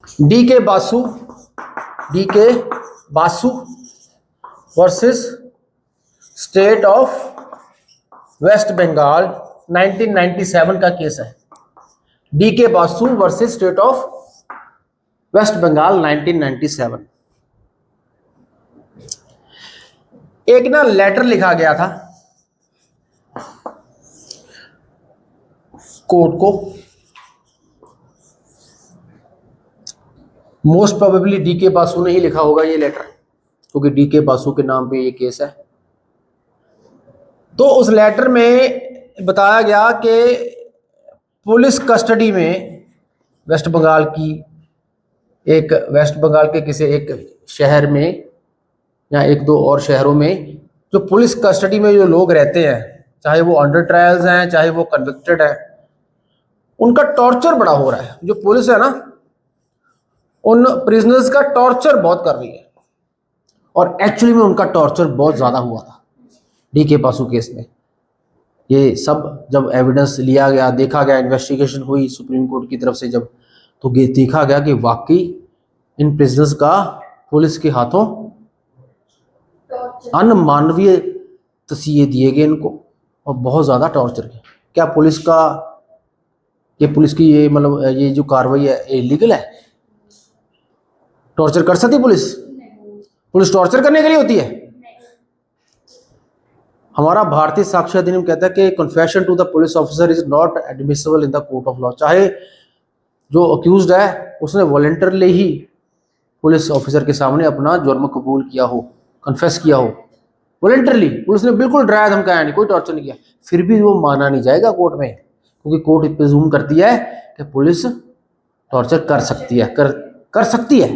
D K Basu versus state of West Bengal 1997 का case है। D K Basu versus state of West Bengal 1997। एक ना letter लिखा गया था कोर्ट को, most probably D K Basu ने ही लिखा होगा ये लेटर, क्योंकि डी के बासु के नाम पे ये केस है। तो उस लेटर में बताया गया कि पुलिस कस्टडी में वेस्ट बंगाल के किसी एक शहर में या एक दो और शहरों में जो पुलिस कस्टडी में जो लोग रहते हैं, चाहे वो अंडर ट्रायल्स हैं चाहे वो कन्विक्टेड है, उनका टॉर्चर बड़ा हो रहा है। जो पुलिस है ना, उन प्रिजनर्स का टॉर्चर बहुत कर रही है, और एक्चुअली में उनका टॉर्चर बहुत ज़्यादा हुआ था डी के बासु केस में। ये सब जब एविडेंस लिया गया, देखा गया, इन्वेस्टिगेशन हुई सुप्रीम कोर्ट की तरफ से जब, तो ये देखा गया कि वाकई इन प्रिजनर्स का पुलिस के हाथों अनमानवीय तसीहे दिए गए इनको, और बहुत ज़्यादा टॉर्चर किया। क्या पुलिस की ये मतलब ये जो कार्रवाई है इलीगल है? टॉर्चर कर सकती है पुलिस टॉर्चर करने के लिए होती है? हमारा भारतीय साक्ष्य अधिनियम कहता है कि confession to the police officer is not admissible in the court of law. चाहे जो अक्यूज्ड है उसने वॉलंटरली ही पुलिस ऑफिसर के सामने अपना जुर्म कबूल किया हो, कन्फेस किया हो वॉलंटरली, पुलिस ने बिल्कुल डराया धमकाया नहीं, कोई टॉर्चर नहीं किया, फिर भी वो माना नहीं जाएगा कोर्ट में, क्योंकि कोर्ट प्रिज्यूम करती है कि पुलिस टॉर्चर कर सकती है, कर सकती है,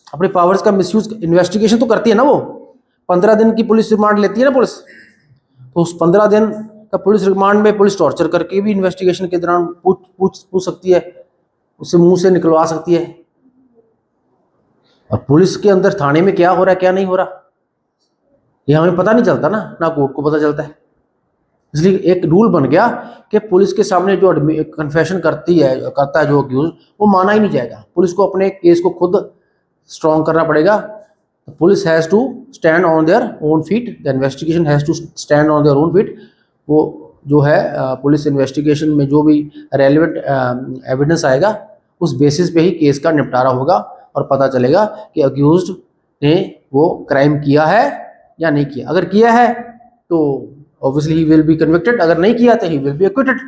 अपने पावर्स का मिसयूज। इन्वेस्टिगेशन तो करती है ना, वो 15 दिन की पुलिस रिमांड लेती है ना पुलिस, तो उस 15 दिन का पुलिस रिमांड में पुलिस टॉर्चर करके भी इन्वेस्टिगेशन के दौरान पूछ सकती है, उससे मुंह से निकलवा सकती है। और पुलिस के अंदर थाने में क्या हो रहा है क्या नहीं हो रहा, ये हमें पता नहीं चलता ना कोर्ट को पता चलता है। इसलिए एक रूल बन गया कि पुलिस के सामने जो कन्फेशन करता है जो अक्यूज, वो माना ही नहीं जाएगा। पुलिस को अपने केस को खुद स्ट्रॉन्ग करना पड़ेगा। Police has to stand on their own feet, the investigation has to stand on their own feet. वो जो है पुलिस इन्वेस्टिगेशन में जो भी रेलिवेंट एविडेंस आएगा उस बेसिस पे ही केस का निपटारा होगा, और पता चलेगा कि अक्यूज्ड ने वो क्राइम किया है या नहीं किया। अगर किया है तो obviously he will be convicted, अगर नहीं किया तो he will be acquitted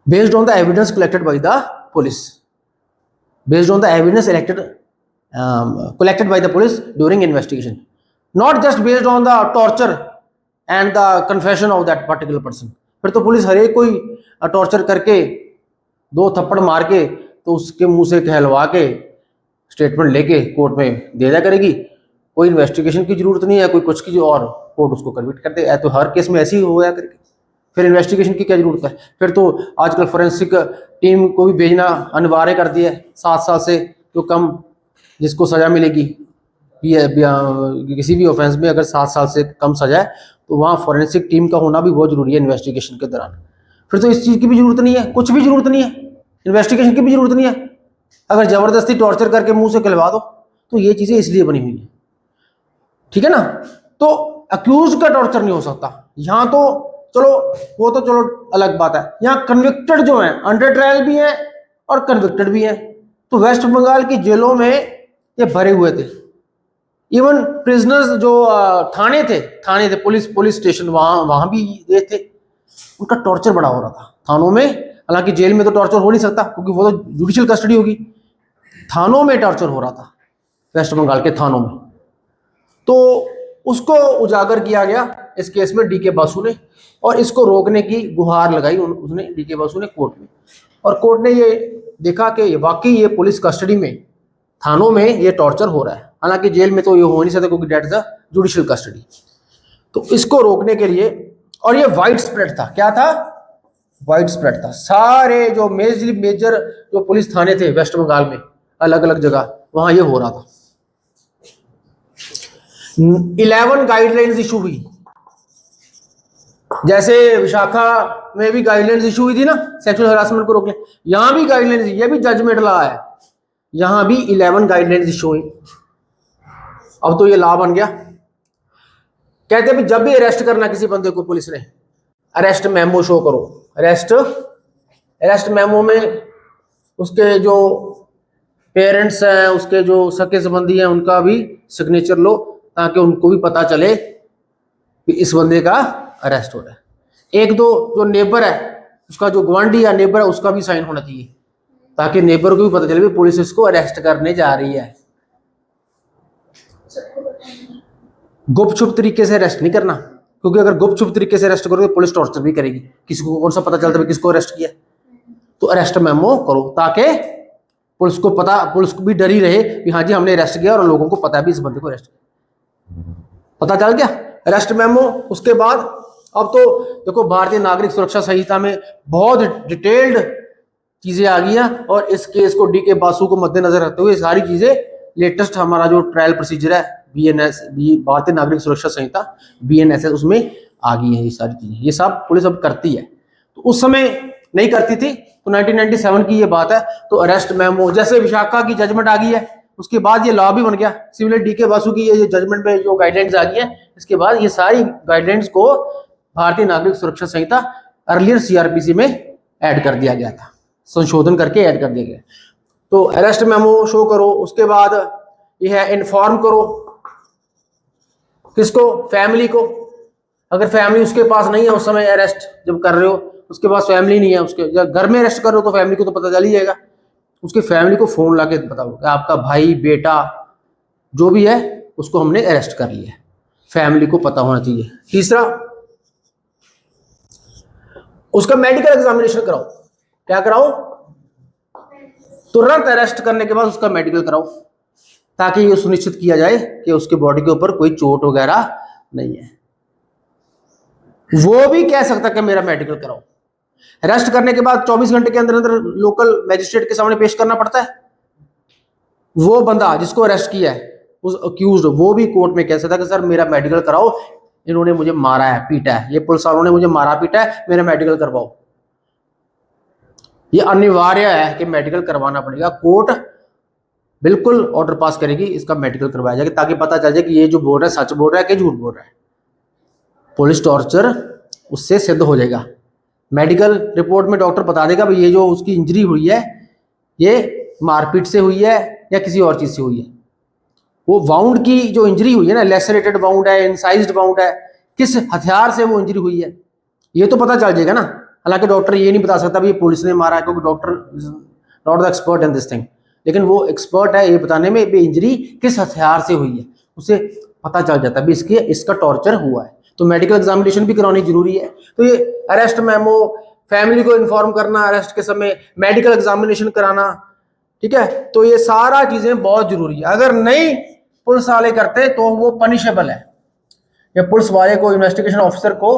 based on the evidence collected by the police, based on the evidence collected by the police during investigation, not just based on the torture and the confession of that particular person। फिर तो police हर एक कोई torture करके 2 थप्पड़ मार के तो उसके मुंह से कहलवा के स्टेटमेंट लेके कोर्ट में दे दिया करेगी, कोई इन्वेस्टिगेशन की जरूरत नहीं है, कोई कुछ की, और कोर्ट उसको कन्विक्ट कर दे। तो हर केस में ऐसे ही हो गया करके, फिर इन्वेस्टिगेशन की क्या जरूरत है? फिर तो आजकल फोरेंसिक टीम को भी भेजना अनिवार्य कर दिया है, 7 साल से जो कम जिसको सजा मिलेगी किसी भी ऑफेंस में, अगर 7 साल से कम सजा है तो वहाँ फोरेंसिक टीम का होना भी बहुत जरूरी है इन्वेस्टिगेशन के दौरान। फिर तो इस चीज़ की भी जरूरत नहीं है, कुछ भी जरूरत नहीं है, इन्वेस्टिगेशन की भी जरूरत नहीं है। अगर जबरदस्ती टॉर्चर करके मुंह से कहलवा दो, तो ये चीज़ें इसलिए बनी हुई है, ठीक है ना। तो अक्यूज का टॉर्चर नहीं हो सकता यहाँ, तो चलो वो तो चलो अलग बात है। यहाँ कन्विक्टेड जो हैं, अंडर ट्रायल भी हैं और कन्विक्टेड भी हैं, तो वेस्ट बंगाल की जेलों में ये भरे हुए थे। इवन प्रिजनर्स जो थाने थे पुलिस स्टेशन, वहां भी ये थे, उनका टॉर्चर बड़ा हो रहा था थानों में। हालांकि जेल में तो टॉर्चर हो नहीं सकता क्योंकि वो तो जुडिशियल कस्टडी होगी, थानों में टॉर्चर हो रहा था वेस्ट बंगाल के थानों में। तो उसको उजागर किया गया इस केस में डी के बासु ने, और इसको रोकने की गुहार लगाई उसने डी के बासु ने कोर्ट में। और कोर्ट ने ये देखा कि वाकई ये पुलिस कस्टडी में, थानों में ये टॉर्चर हो रहा है, हालांकि जेल में तो ये हो नहीं सकता क्योंकि that is a judicial custody. तो इसको रोकने के लिए, और ये वाइड स्प्रेड था, क्या था? वाइड स्प्रेड था। सारे जो मेजर जो पुलिस थाने थे वेस्ट बंगाल में, अलग अलग जगह, वहां ये हो रहा था। 11 गाइडलाइंस इशू हुई, जैसे विशाखा में भी गाइडलाइंस इशू हुई थी ना सेक्सुअल हरासमेंट को रोकने, यहां भी गाइडलाइंस, ये भी जजमेंट ला है यहां भी 11 गाइडलाइंस इशू हुई। अब तो ये लॉ बन गया। कहते हैं जब भी अरेस्ट करना किसी बंदे को पुलिस ने, अरेस्ट मेमो शो करो। अरेस्ट मेमो में उसके जो पेरेंट्स हैं, उसके जो सगे संबंधी हैं, उनका भी सिग्नेचर लो, ताकि उनको भी पता चले कि इस बंदे का अरेस्ट हो रहा है। एक दो जो नेबर है, उसका जो गवांढी या नेबर है, उसका भी साइन होना चाहिए, ताकि नेबर को भी पता चले कि पुलिस इसको अरेस्ट करने जा रही है। गुप्त छुप तरीके से अरेस्ट नहीं करना, क्योंकि अगर गुप्त छुप तरीके से अरेस्ट करोगे पुलिस टॉर्चर भी करेगी। किसी को कौन सा पता चलता है किसको अरेस्ट किया? तो अरेस्ट मेमो करो, ताकि पुलिस को पता, पुलिस को भी डरी रहे कि हाँ जी हमने अरेस्ट किया और लोगों को पता है भी इस बंदे को अरेस्ट किया। पता चल गया अरेस्ट मेमो। उसके बाद अब तो देखो भारतीय नागरिक सुरक्षा संहिता में बहुत डिटेल्ड चीजें आ गई हैं, और इस केस को डीके बासु को मद्देनजर रखते हुए सारी चीजें, लेटेस्ट हमारा जो ट्रायल प्रोसीजर है BNS, भारतीय नागरिक सुरक्षा संहिता BNSS, उसमें आ गई है ये सारी चीजें। ये सब पुलिस अब करती है, तो उस समय नहीं करती थी। तो 1997 की ये बात है। तो अरेस्ट मेमो, जैसे विशाखा की जजमेंट आ गई है, उसके बाद ये लॉ भी बन गया। सिमिलर डीके बासु की ये जजमेंट पे जो गाइडलाइंस आ गई है, इसके बाद ये सारी गाइडलाइंस को भारतीय नागरिक सुरक्षा संहिता अर्लियर CRPC में ऐड कर दिया गया था, संशोधन करके ऐड कर दिया गया। तो अरेस्ट मेमो शो करो। उसके बाद ये है इन्फॉर्म करो, किसको? फैमिली को। अगर फैमिली उसके पास नहीं है उस समय अरेस्ट जब कर रहे हो, उसके पास फैमिली नहीं है, उसके घर में अरेस्ट कर रहे हो, तो फैमिली को तो पता चल ही जाएगा। उसकी फैमिली को फोन ला के बताओ कि आपका भाई, बेटा जो भी है उसको हमने अरेस्ट कर लिया है। फैमिली को पता होना चाहिए। तीसरा, उसका मेडिकल एग्जामिनेशन कराओ। क्या कराओ? तुरंत अरेस्ट करने के बाद उसका मेडिकल कराओ, ताकि ये सुनिश्चित किया जाए कि उसके बॉडी के ऊपर कोई चोट वगैरह नहीं है। वो भी कह सकता है कि मेरा मेडिकल कराओ। अरेस्ट करने के बाद 24 घंटे के अंदर अंदर लोकल मैजिस्ट्रेट के सामने पेश करना पड़ता है। वो बंदा जिसको अरेस्ट किया है, उस अक्यूज्ड, वो भी कोर्ट में कह सकता है कि सर मेरा मेडिकल कराओ, इन्होंने मुझे मारा है, पीटा है, ये पुलिस वालों ने मुझे मारा पीटा है, मेरा मेडिकल करवाओ। ये अनिवार्य है कि मेडिकल करवाना पड़ेगा। कोर्ट बिल्कुल ऑर्डर पास करेगी, इसका मेडिकल करवाया जाएगा, ताकि पता चल जाए कि ये जो बोल रहा है सच बोल रहा है कि झूठ बोल रहा है। पुलिस टॉर्चर उससे सिद्ध हो जाएगा। मेडिकल रिपोर्ट में डॉक्टर बता देगा भाई ये जो उसकी इंजरी हुई है ये मारपीट से हुई है या किसी और चीज से हुई है। वो वाउंड की जो इंजरी हुई है ना, लेसरेटेड वाउंड है, इंसाइज्ड वाउंड है, किस हथियार से वो इंजरी हुई है, ये तो पता चल जाएगा ना। हालांकि डॉक्टर ये नहीं बता सकता भी ये पुलिस ने मारा है, क्योंकि doctor not the expert in this thing, लेकिन वो एक्सपर्ट है ये बताने में भी इंजरी किस हथियार से हुई है, उसे पता चल जाता है भी इसका टॉर्चर हुआ है। तो मेडिकल एग्जामिनेशन भी करानी जरूरी है। तो ये अरेस्ट मेमो, फैमिली को इन्फॉर्म करना अरेस्ट के समय, मेडिकल एग्जामिनेशन कराना, ठीक है, तो ये सारा चीजें बहुत जरूरी है। अगर नहीं पुलिस वाले करते तो वो पनिशेबल है, या पुलिस वाले को, इन्वेस्टिगेशन ऑफिसर को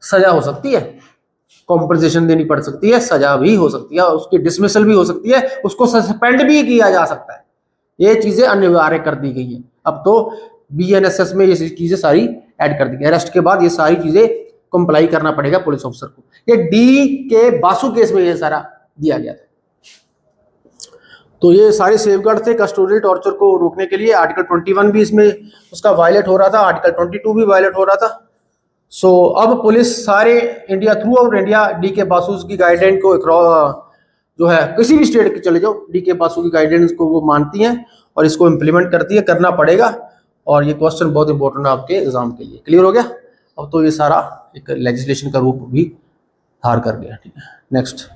सजा हो सकती है, कॉम्पनसेशन देनी पड़ सकती है, सजा भी हो सकती है, उसकी डिसमिसल भी हो सकती है, उसको सस्पेंड भी किया जा सकता है। ये चीजें अनिवार्य कर दी गई हैं। अब तो BNSS में ये चीजें सारी ऐड कर दी गई। अरेस्ट के बाद ये सारी चीजें कंप्लाई करना पड़ेगा पुलिस ऑफिसर को। ये DK बासु केस में ये सारा दिया गया था। तो ये सारे सेफगार्ड थे कस्टोडियल टॉर्चर को रोकने के लिए। आर्टिकल 21 भी इसमें उसका वायलेट हो रहा था, आर्टिकल 22 भी वायलेट हो रहा था। सो अब पुलिस सारे India, through out India, DK Basu की गाइडलाइन को जो है किसी भी स्टेट के चले जाओ, DK बासु की गाइडलाइंस को वो मानती हैं और इसको इम्प्लीमेंट करती है, करना पड़ेगा। और ये क्वेश्चन बहुत इंपॉर्टेंट है आपके एग्जाम के लिए। क्लियर हो गया? अब तो ये सारा एक लेजिस्लेशन का रूप भी धार कर गया। ठीक है, नेक्स्ट।